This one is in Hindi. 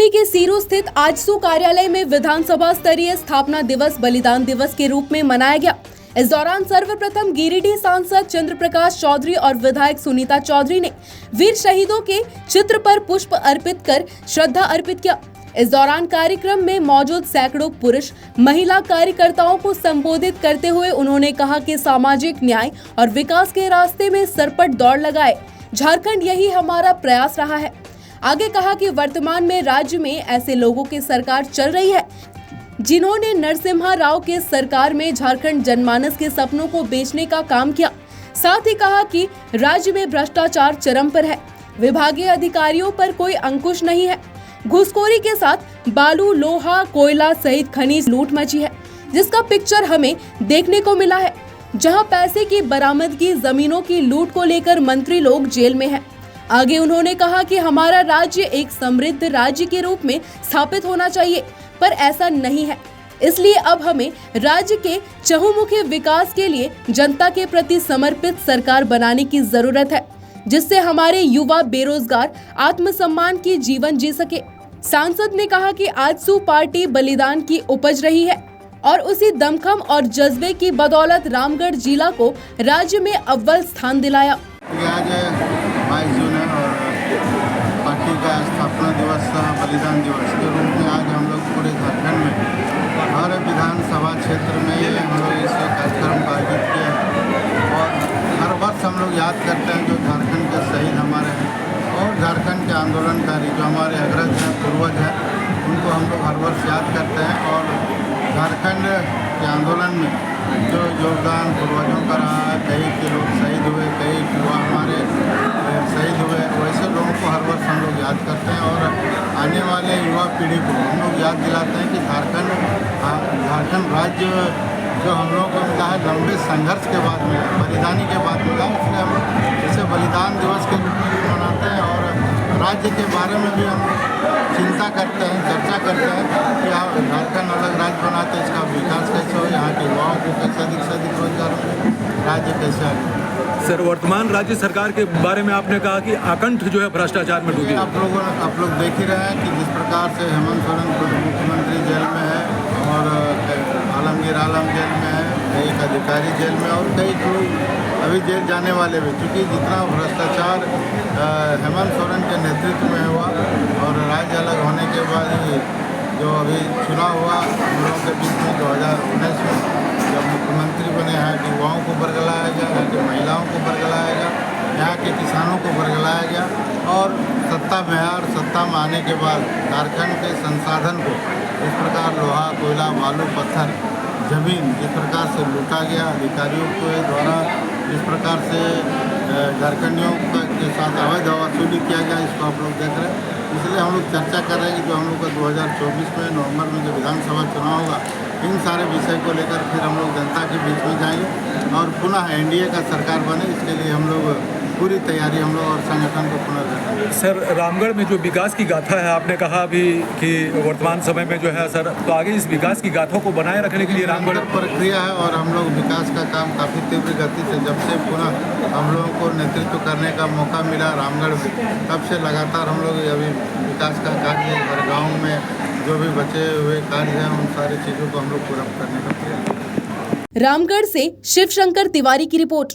घुसकोरी के सीरू स्थित आजसू कार्यालय में विधानसभा स्तरीय स्थापना दिवस बलिदान दिवस के रूप में मनाया गया। इस दौरान सर्वप्रथम गिरिडीह सांसद चंद्र प्रकाश चौधरी और विधायक सुनीता चौधरी ने वीर शहीदों के चित्र पर पुष्प अर्पित कर श्रद्धा अर्पित किया। इस दौरान कार्यक्रम में मौजूद सैकड़ों पुरुष महिला कार्यकर्ताओं को संबोधित करते हुए उन्होंने कहा कि सामाजिक न्याय और विकास के रास्ते में सरपट दौड़ लगाए झारखंड, यही हमारा प्रयास रहा है। आगे कहा कि वर्तमान में राज्य में ऐसे लोगों की सरकार चल रही है जिन्होंने नरसिम्हा राव के सरकार में झारखंड जनमानस के सपनों को बेचने का काम किया। साथ ही कहा कि राज्य में भ्रष्टाचार चरम पर है, विभागीय अधिकारियों पर कोई अंकुश नहीं है। घुसखोरी के साथ बालू, लोहा, कोयला सहित खनिज लूट मची है, जिसका पिक्चर हमें देखने को मिला है, जहां पैसे की बरामदगी, जमीनों की लूट को लेकर मंत्री लोग जेल में हैं। आगे उन्होंने कहा कि हमारा राज्य एक समृद्ध राज्य के रूप में स्थापित होना चाहिए, पर ऐसा नहीं है। इसलिए अब हमें राज्य के चहुमुखी विकास के लिए जनता के प्रति समर्पित सरकार बनाने की जरूरत है, जिससे हमारे युवा बेरोजगार आत्मसम्मान की जीवन जी सके। सांसद ने कहा कि आजसू पार्टी बलिदान की उपज रही है और उसी दमखम और जज्बे की बदौलत रामगढ़ जिला को राज्य में अव्वल स्थान दिलाया। आज 22 जून है और पार्टी का स्थापना दिवस बलिदान दिवस के रूप में आज हम लोग पूरे झारखंड में हर विधानसभा क्षेत्र में हम लोग इस कार्यक्रम का आयोजित किया और हर वर्ष हम लोग याद करते हैं जो झारखंड के शहीद हमारे हैं और झारखंड के आंदोलनकारी जो हमारे अग्रज हैं, पूर्वज हैं, उनको हम लोग हर वर्ष याद करते हैं। और झारखंड के आंदोलन में जो योगदान पूर्वजों का रहा है, कई के लोग शहीद हुए, कई युवा हमारे शहीद हुए, वैसे लोगों को हर वर्ष हम लोग याद करते हैं और आने वाले युवा पीढ़ी को हम लोग याद दिलाते हैं कि झारखंड राज्य जो हम लोगों को मिला है लंबे संघर्ष के बाद मिला, बलिदानी के बाद मिला, इसलिए हम लोग इसे बलिदान दिवस के रूप में भी मनाते हैं और राज्य के बारे में भी हम चिंता करते हैं, चर्चा करते हैं कि झारखंड अलग राज्य बनाते इसका विकास कैसे हो, यहाँ के युवाओं को कैसे अधिक से अधिक रोजगार मिले, राज्य कैसे आगे। सर, वर्तमान राज्य सरकार के बारे में आपने कहा कि आकंठ जो है भ्रष्टाचार में डूबी। आप लोग देख ही रहे हैं कि जिस प्रकार से हेमंत सोरेन मुख्यमंत्री जेल में है और आलमगीर आलम जेल में है, कई अधिकारी जेल में और कई लोग अभी जेल जाने वाले भी, क्योंकि जितना भ्रष्टाचार हेमंत सोरेन के नेतृत्व में हुआ और राज्य अलग होने के बाद ही जो अभी चुनाव हुआ हम लोगों के बीच में 2019 में जब मुख्यमंत्री बने, यहाँ के युवाओं को बरगलाया गया, यहाँ की महिलाओं को बरगलाया गया, यहाँ के किसानों को बरगलाया गया और सत्ता में और सत्ता में आने के बाद झारखंड के संसाधन को इस प्रकार लोहा, कोयला, बालू, पत्थर, जमीन जिस प्रकार से लूटा गया, अधिकारियों के द्वारा जिस प्रकार से झारखंडियों के साथ अवैध वसूली किया गया, इसको आप लोग देख रहे हैं। इसलिए हम लोग चर्चा कर रहे हैं कि जो हम लोग का 2024 में नवंबर में जो विधानसभा चुनाव होगा, इन सारे विषय को लेकर फिर हम लोग जनता के बीच में जाएंगे और पुनः एनडीए का सरकार बने, इसके लिए हम लोग पूरी तैयारी हम लोग और संगठन को पुनर्गठन। सर, रामगढ़ में जो विकास की गाथा है, आपने कहा अभी कि वर्तमान समय में जो है सर, तो आगे इस विकास की गाथों को बनाए रखने के लिए रामगढ़ प्रक्रिया है और हम लोग विकास का काम काफ़ी तीव्र गति से जब से पुनः हम लोगों को नेतृत्व करने का मौका मिला रामगढ़ में, तब से लगातार हम लोग अभी विकास का कार्य हर गाँव में जो भी बचे हुए कार्य हैं उन सारी चीज़ों को हम लोग पूरा करने का प्रयास। रामगढ़ से शिव शंकर तिवारी की रिपोर्ट।